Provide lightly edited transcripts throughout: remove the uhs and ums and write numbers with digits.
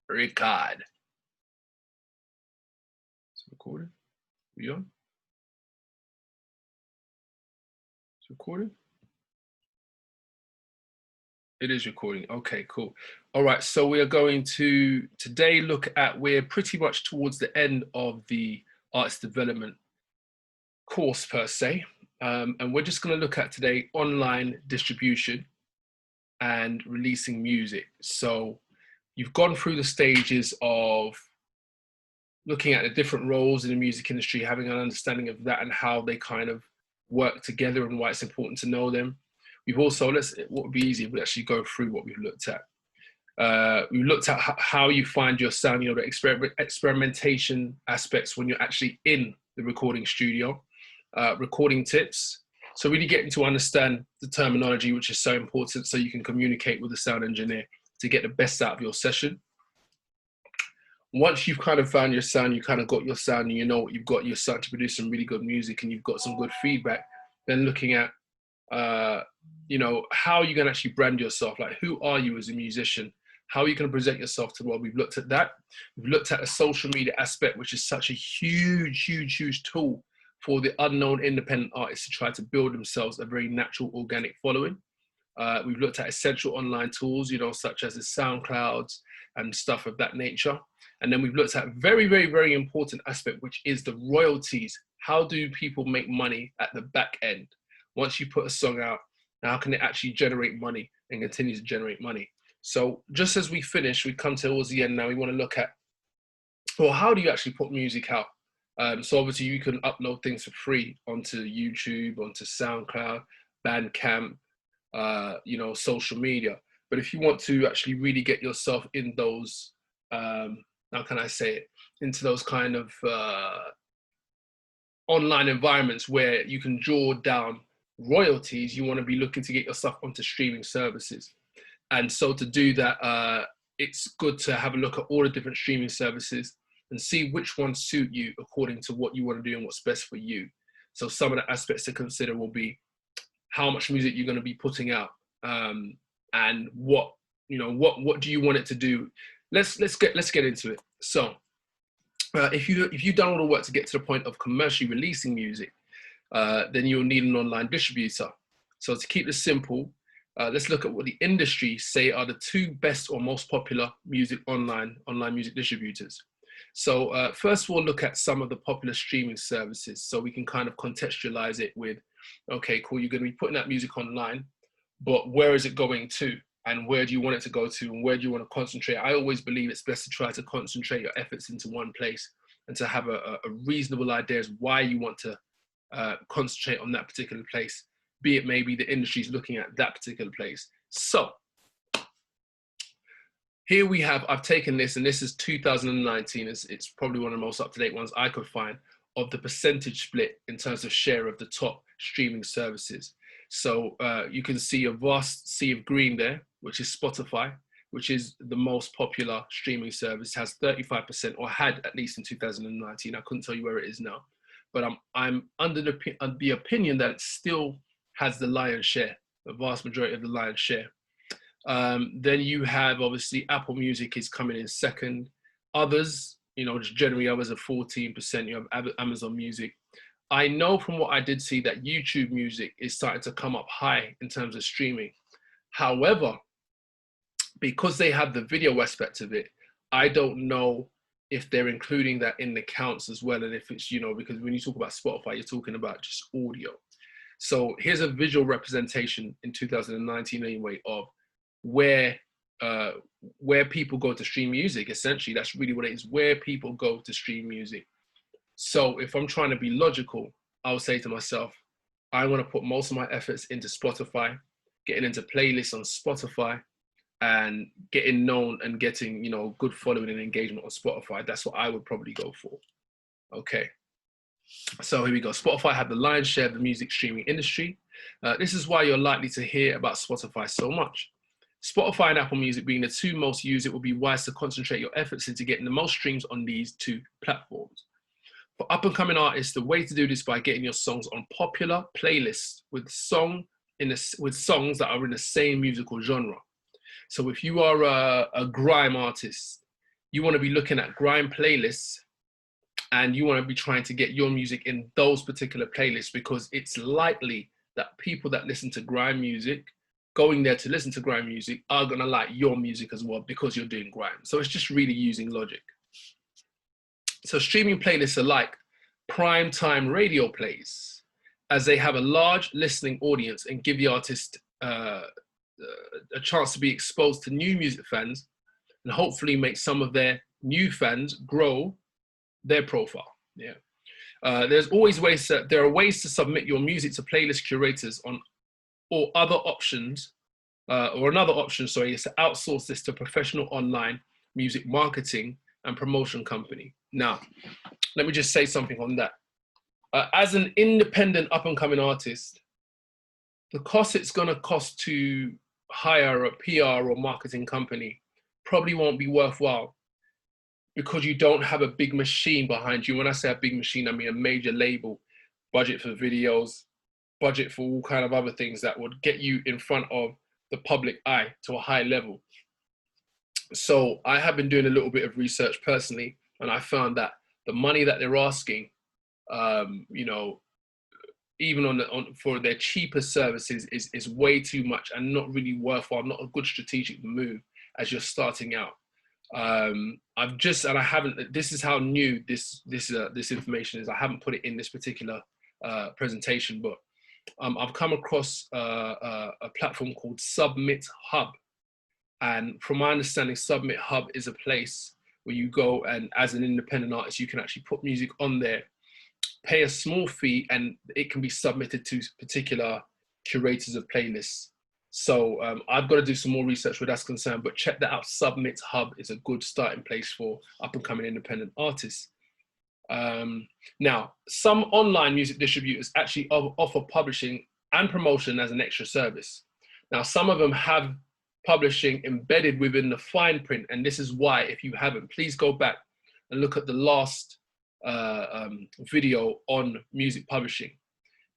Record. It's recording. We on? It's recording. It is recording. Okay, cool. All right, so we are going to today look at, we're pretty much towards the end of the arts development course per se. And we're just going to look at today online distribution and releasing music. So you've gone through the stages of looking at the different roles in the music industry, having an understanding of that and how they kind of work together and why it's important to know them. We've also, what would be easier, we'll actually go through what we've looked at. We've looked at how you find your sound, you know, the experimentation aspects when you're actually in the recording studio, recording tips. So really getting to understand the terminology, which is so important so you can communicate with the sound engineer to get the best out of your session. Once you've kind of found your sound, you kind of got your sound and you know what you've got, you're starting to produce some really good music and you've got some good feedback, then looking at, you know, how you can actually brand yourself, like who are you as a musician? How are you going to present yourself to the world? We've looked at that. We've looked at the social media aspect, which is such a huge tool for the unknown independent artists to try to build themselves a very natural, organic following. We've looked at essential online tools, you know, such as the SoundClouds and stuff of that nature. And then we've looked at a very important aspect, which is the royalties. How do people make money at the back end? Once you put a song out, how can it actually generate money and continue to generate money? So just as we finish, we come towards the end now, we want to look at, well, how do you actually put music out? So obviously you can upload things for free onto YouTube, onto SoundCloud, Bandcamp, you know, social media. But if you want to actually really get yourself in those, how can I say it, into those kind of online environments where you can draw down royalties, you want to be looking to get yourself onto streaming services. And so to do that, it's good to have a look at all the different streaming services and see which ones suit you according to what you want to do and what's best for you. So some of the aspects to consider will be how much music you're going to be putting out, and what, you know, what do you want it to do. Let's get into it. So if you've done all the work to get to the point of commercially releasing music, then you'll need an online distributor. So to keep this simple, let's look at what the industry say are the two best or most popular music online music distributors. So first we'll look at some of the popular streaming services so we can kind of contextualize it with, okay, cool, you're going to be putting that music online, but where is it going to? And where do you want it to go to? And where do you want to concentrate? I always believe it's best to try to concentrate your efforts into one place and to have a reasonable idea as why you want to concentrate on that particular place, be it maybe the industry's looking at that particular place. So here we have, I've taken this, and this is 2019. It's probably one of the most up-to-date ones I could find of the percentage split in terms of share of the top streaming services. So you can see a vast sea of green there, which is Spotify, which is the most popular streaming service, has 35%, or had at least in 2019. I couldn't tell you where it is now, but I'm under the opinion that it still has the lion's share, the vast majority of the lion's share. Then you have, obviously, Apple Music is coming in second. Others, you know, just generally others are 14%. You have Amazon Music. I know from what I did see that YouTube Music is starting to come up high in terms of streaming. However, because they have the video aspect of it, I don't know if they're including that in the counts as well. And if it's, you know, because when you talk about Spotify, you're talking about just audio. So here's a visual representation in 2019 anyway of where people go to stream music. Essentially, that's really what it is, where people go to stream music. So if I'm trying to be logical, I'll say to myself, I want to put most of my efforts into Spotify, getting into playlists on Spotify, and getting known and getting, you know, good following and engagement on Spotify. That's what I would probably go for. Okay. So here we go. Spotify have the lion's share of the music streaming industry. This is why you're likely to hear about Spotify so much. Spotify and Apple Music being the two most used, it will be wise to concentrate your efforts into getting the most streams on these two platforms. For up-and-coming artists, the way to do this is by getting your songs on popular playlists with songs that are in the same musical genre. So if you are a grime artist you want to be looking at grime playlists, and you want to be trying to get your music in those particular playlists, because it's likely that people that listen to grime music, going there to listen to grime music, are going to like your music as well because you're doing grime. So it's just really using logic. So streaming playlists are like prime time radio plays, as they have a large listening audience and give the artist a chance to be exposed to new music fans, and hopefully make some of their new fans grow their profile. Yeah. There are ways to submit your music to playlist curators on, or other options, or another option, sorry, is to outsource this to professional online music marketing and promotion company. Now, let me just say something on that. As an independent up and coming artist, the cost it's going to cost to hire a PR or marketing company probably won't be worthwhile, because you don't have a big machine behind you. When I say a big machine, I mean a major label, budget for videos, budget for all kind of other things that would get you in front of the public eye to a high level. So I have been doing a little bit of research personally, and I found that the money that they're asking, you know, even for their cheaper services is way too much and not really worthwhile, not a good strategic move as you're starting out. This is how new this information is. I haven't put it in this particular presentation, but I've come across a platform called Submit Hub. And from my understanding, Submit Hub is a place where you go, and as an independent artist, you can actually put music on there, pay a small fee, and it can be submitted to particular curators of playlists. So I've got to do some more research where that's concerned, but check that out. Submit Hub is a good starting place for up and coming independent artists. Now, some online music distributors actually offer publishing and promotion as an extra service. Now, some of them have publishing embedded within the fine print, and this is why, if you haven't, please go back and look at the last video on music publishing,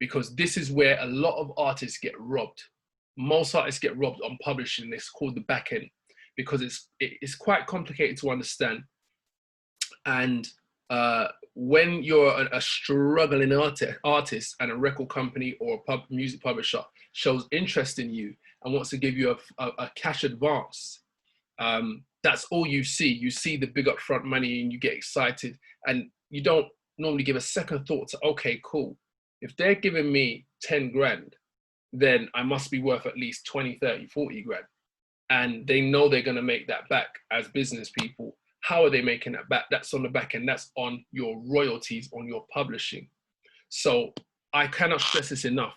because this is where a lot of artists get robbed. Most artists get robbed on publishing. It's called the back end, because it's quite complicated to understand. And when you're a struggling artist and a record company or a music publisher shows interest in you and wants to give you a cash advance, that's all you see. You see the big upfront money and you get excited, and you don't normally give a second thought to, okay, cool. If they're giving me 10 grand, then I must be worth at least 20, 30, 40 grand. And they know they're going to make that back as business people. How are they making that back? That's on the back end. That's on your royalties, on your publishing. So I cannot stress this enough.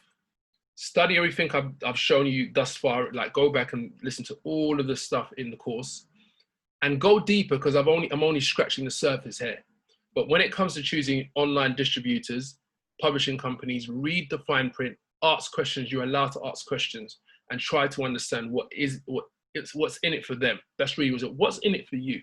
Study everything I've shown you thus far. Like, go back and listen to all of the stuff in the course and go deeper, because I'm only scratching the surface here. But when it comes to choosing online distributors, publishing companies, read the fine print, ask questions. You're allowed to ask questions and try to understand what's in it for them. That's really what's in it for you.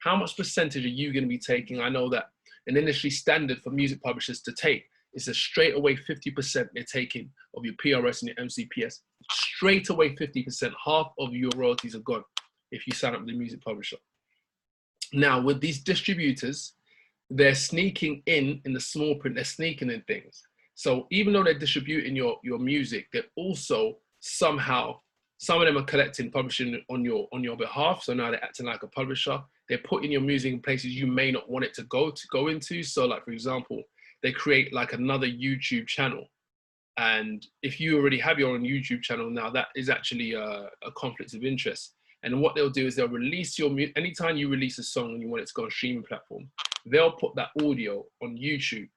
How much percentage are you going to be taking? I know that an industry standard for music publishers to take is a straight away 50% they're taking of your PRS and your MCPS. Straight away 50%, half of your royalties are gone if you sign up with a music publisher. Now, with these distributors, they're sneaking in the small print, they're sneaking in things. So even though they're distributing your music, they're also somehow, some of them are collecting publishing on your behalf. So now they're acting like a publisher. They're putting your music in places you may not want it to go into. So like, for example, they create like another YouTube channel. And if you already have your own YouTube channel now, that is actually a conflict of interest. And what they'll do is they'll release your music. Anytime you release a song and you want it to go on a streaming platform, they'll put that audio on YouTube.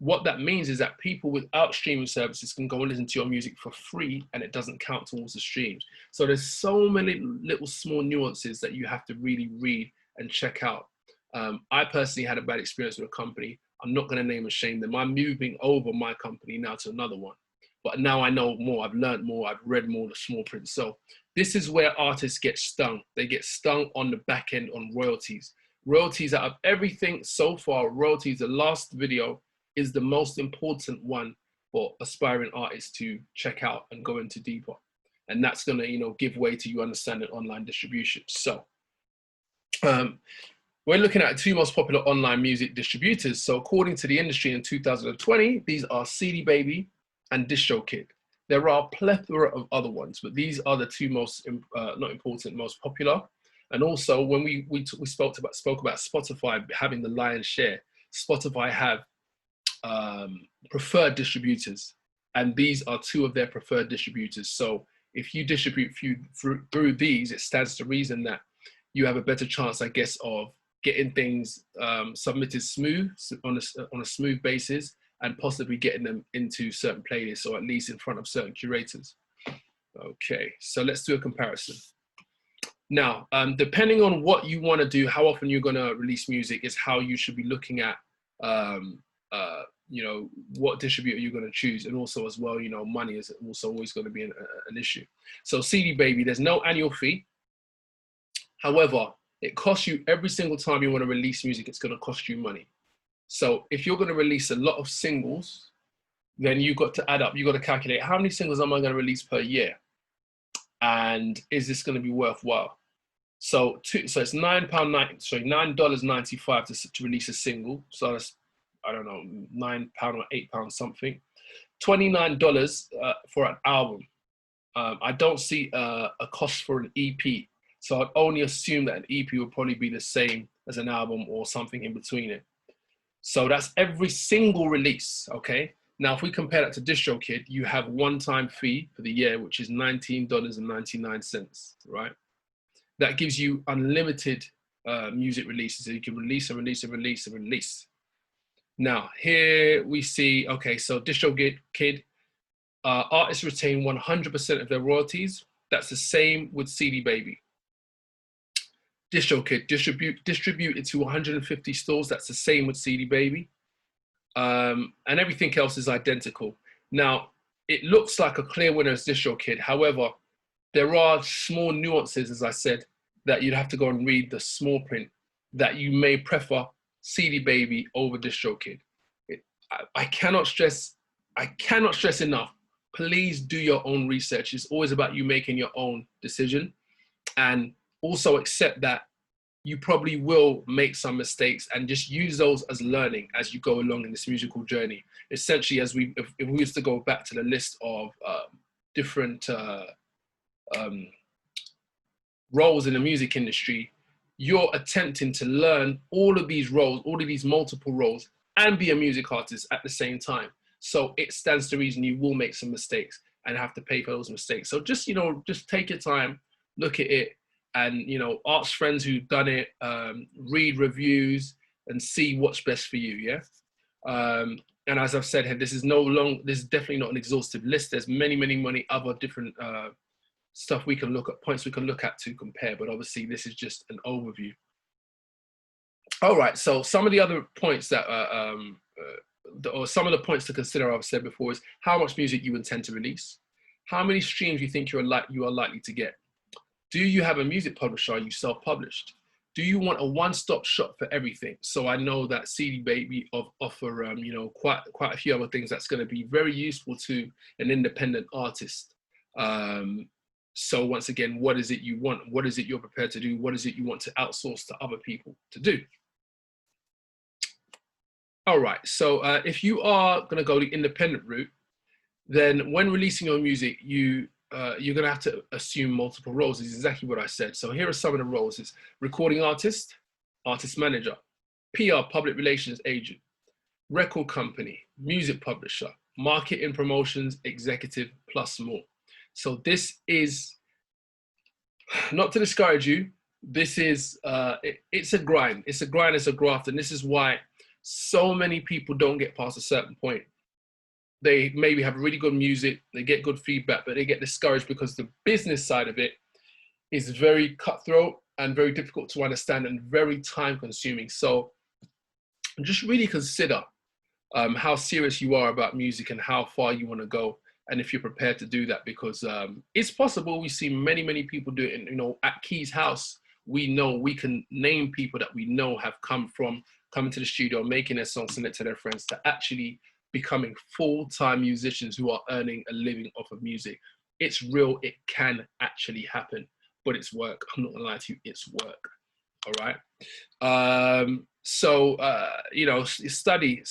What that means is that people without streaming services can go and listen to your music for free, and it doesn't count towards the streams. So there's so many little small nuances that you have to really read and check out. I personally had a bad experience with a company. I'm not going to name and shame them. I'm moving over my company now to another one. But now I know more, I've learned more, I've read more of the small print. So this is where artists get stung. They get stung on the back end on royalties. Royalties out of everything so far, royalties, the last video, is the most important one for aspiring artists to check out and go into deeper. And that's going to, give way to you understanding online distribution. So Um, we're looking at the two most popular online music distributors. So according to the industry in 2020, these are CD Baby and DistroKid. There are a plethora of other ones, but these are the two most, not important, most popular. And also when we spoke about Spotify having the lion's share, Spotify have preferred distributors, and these are two of their preferred distributors. So if you distribute through these, it stands to reason that you have a better chance, I guess, of getting things submitted smooth on a smooth basis, and possibly getting them into certain playlists, or at least in front of certain curators. Okay, so let's do a comparison. Now, depending on what you want to do, how often you're going to release music is how you should be looking at, you know, what distributor you're going to choose. And also as well, you know, money is also always going to be an issue. So CD Baby, there's no annual fee. However, it costs you every single time you want to release music, it's going to cost you money. So if you're going to release a lot of singles, then you've got to add up, you've got to calculate how many singles am I going to release per year? And is this going to be worthwhile? So it's $9.95 to release a single. So that's, I don't know, £9 or £8 something. $29 for an album. I don't see a cost for an EP. So I'd only assume that an EP would probably be the same as an album or something in between it. So that's every single release, okay? Now, if we compare that to DistroKid, you have one-time fee for the year, which is $19.99, right? That gives you unlimited music releases. So you can release and release and release and release. Now, here we see, okay, so DistroKid, artists retain 100% of their royalties. That's the same with CD Baby. DistroKid, distributed to 150 stores. That's the same with CD Baby. And everything else is identical. Now, it looks like a clear winner is DistroKid. However, there are small nuances, as I said, that you'd have to go and read the small print, that you may prefer CD Baby over DistroKid. I cannot stress enough, please do your own research. It's always about you making your own decision, and also accept that you probably will make some mistakes, and just use those as learning as you go along in this musical journey. Essentially, if we used to go back to the list of different roles in the music industry, you're attempting to learn all of these roles, all of these multiple roles, and be a music artist at the same time. So it stands to reason you will make some mistakes and have to pay for those mistakes. So just, you know, just take your time, look at it, and, you know, ask friends who've done it, read reviews, and see what's best for you, yeah? And as I've said here, this is definitely not an exhaustive list. There's many other different stuff we can look at, points we can look at to compare, but obviously this is just an overview. All right, so some of the other points that, or some of the points to consider, I've said before, is how much music you intend to release, how many streams you think you are likely to get. Do you have a music publisher? Are you self-published? Do you want a one-stop shop for everything? So I know that CD Baby offer you know, quite a few other things that's going to be very useful to an independent artist. So once again, what is it you want? What is it you're prepared to do? What is it you want to outsource to other people to do? All right, so if you are going to go the independent route, then when releasing your music, you're going to have to assume multiple roles. This is exactly what I said. So here are some of the roles. It's recording artist, artist manager, PR, public relations agent, record company, music publisher, marketing promotions executive, plus more. So this is, not to discourage you, this is, it's a grind. It's a grind, it's a graft. And this is why so many people don't get past a certain point. They maybe have really good music, they get good feedback, but they get discouraged because the business side of it is very cutthroat and very difficult to understand and very time consuming. So just really consider how serious you are about music and how far you want to go, and if you're prepared to do that, because it's possible. We see many people do it. You know, at Key's house, we can name people that we know have come to the studio, making their songs, send it to their friends, to actually becoming full-time musicians who are earning a living off of music. It's real, it can actually happen, but it's work. I'm not gonna lie to you, it's work. All right. You know, study.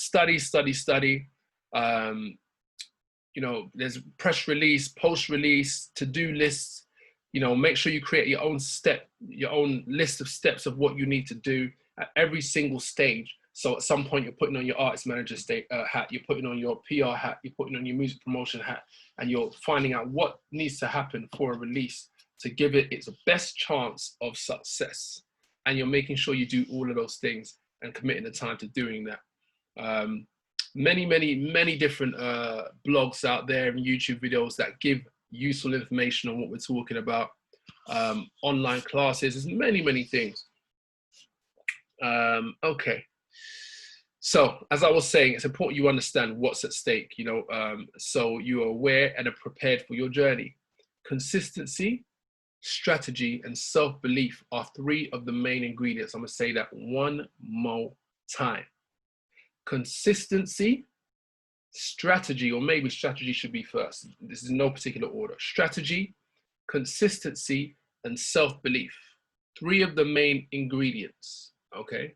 You know, there's press release, post release, to-do lists. You know, make sure you create your own list of steps of what you need to do at every single stage. So at some point you're putting on your artist manager hat, you're putting on your PR hat, you're putting on your music promotion hat, and you're finding out what needs to happen for a release to give it its best chance of success. And you're making sure you do all of those things and committing the time to doing that. Many different blogs out there and YouTube videos that give useful information on what we're talking about. Online classes, there's many things. Okay. So as I was saying, it's important you understand what's at stake, you know, so you are aware and are prepared for your journey. Consistency, strategy, and self-belief are three of the main ingredients. I'm gonna say that one more time. Consistency, strategy, or maybe strategy should be first. This is in no particular order. Strategy, consistency, and self-belief. Three of the main ingredients, okay?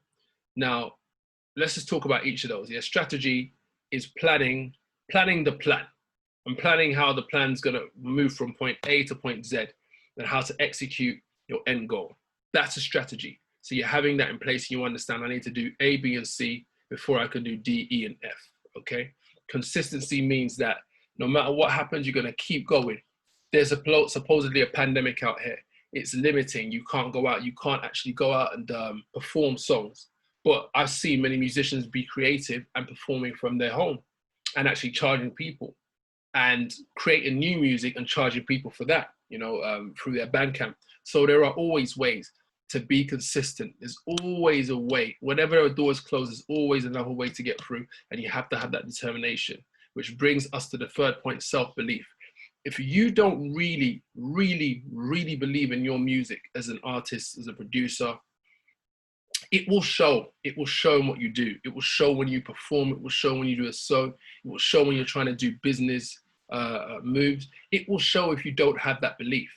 Now, let's just talk about each of those. Yeah, strategy is planning the plan and planning how the plan's gonna move from point A to point Z and how to execute your end goal. That's a strategy. So you're having that in place and you understand I need to do A, B, and C before I can do D, E, and F, okay? Consistency means that no matter what happens, you're gonna keep going. There's supposedly a pandemic out here. It's limiting, you can't go out, you can't actually go out and perform songs. But I've seen many musicians be creative and performing from their home and actually charging people and creating new music and charging people for that, you know, through their Bandcamp. So there are always ways to be consistent. There's always a way. Whenever a door is closed, there's always another way to get through, and you have to have that determination, which brings us to the third point, self-belief. If you don't really believe in your music as an artist, as a producer, it will show. It will show in what you do. It will show when you perform. It will show when you do a song. It will show when you're trying to do business moves. It will show if you don't have that belief.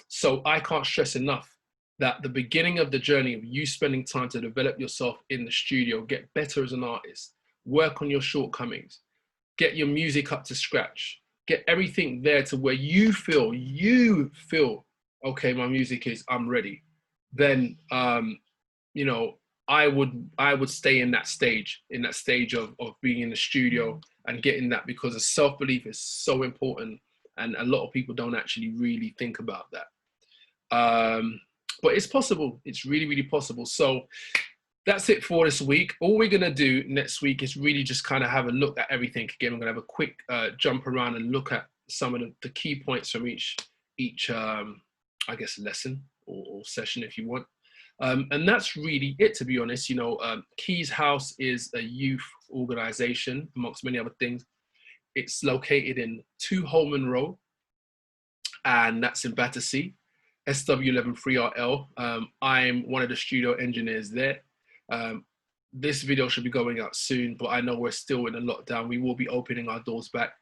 So I can't stress enough that the beginning of the journey of you spending time to develop yourself in the studio, get better as an artist, work on your shortcomings, get your music up to scratch, get everything there to where you feel, okay, my music is, I'm ready. Then, you know, I would stay in that stage of being in the studio and getting that, because the self-belief is so important and a lot of people don't actually really think about that. But it's possible. It's really possible. So that's it for this week. All we're gonna do next week is really just kind of have a look at everything again. We're gonna have a quick jump around and look at some of the key points from each I guess lesson or session, if you want. And that's really it, to be honest. You know, Keys House is a youth organization, amongst many other things. It's located in 2 Holman Road, and that's in Battersea, SW113RL. I'm one of the studio engineers there. This video should be going out soon, but I know we're still in a lockdown. We will be opening our doors back.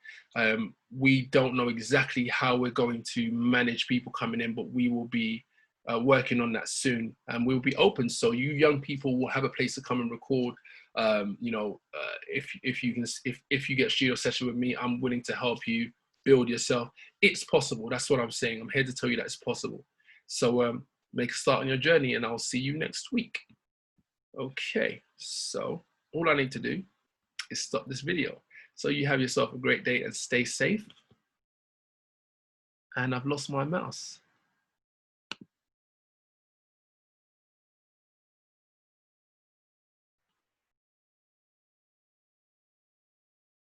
We don't know exactly how we're going to manage people coming in, but we will be working on that soon, and we'll be open. So you young people will have a place to come and record. You know, if you get a studio session with me, I'm willing to help you build yourself. It's possible. That's what I'm saying. I'm here to tell you that it's possible. So make a start on your journey, and I'll see you next week. Okay, so all I need to do is stop this video. So you have yourself a great day and stay safe. And I've lost my mouse.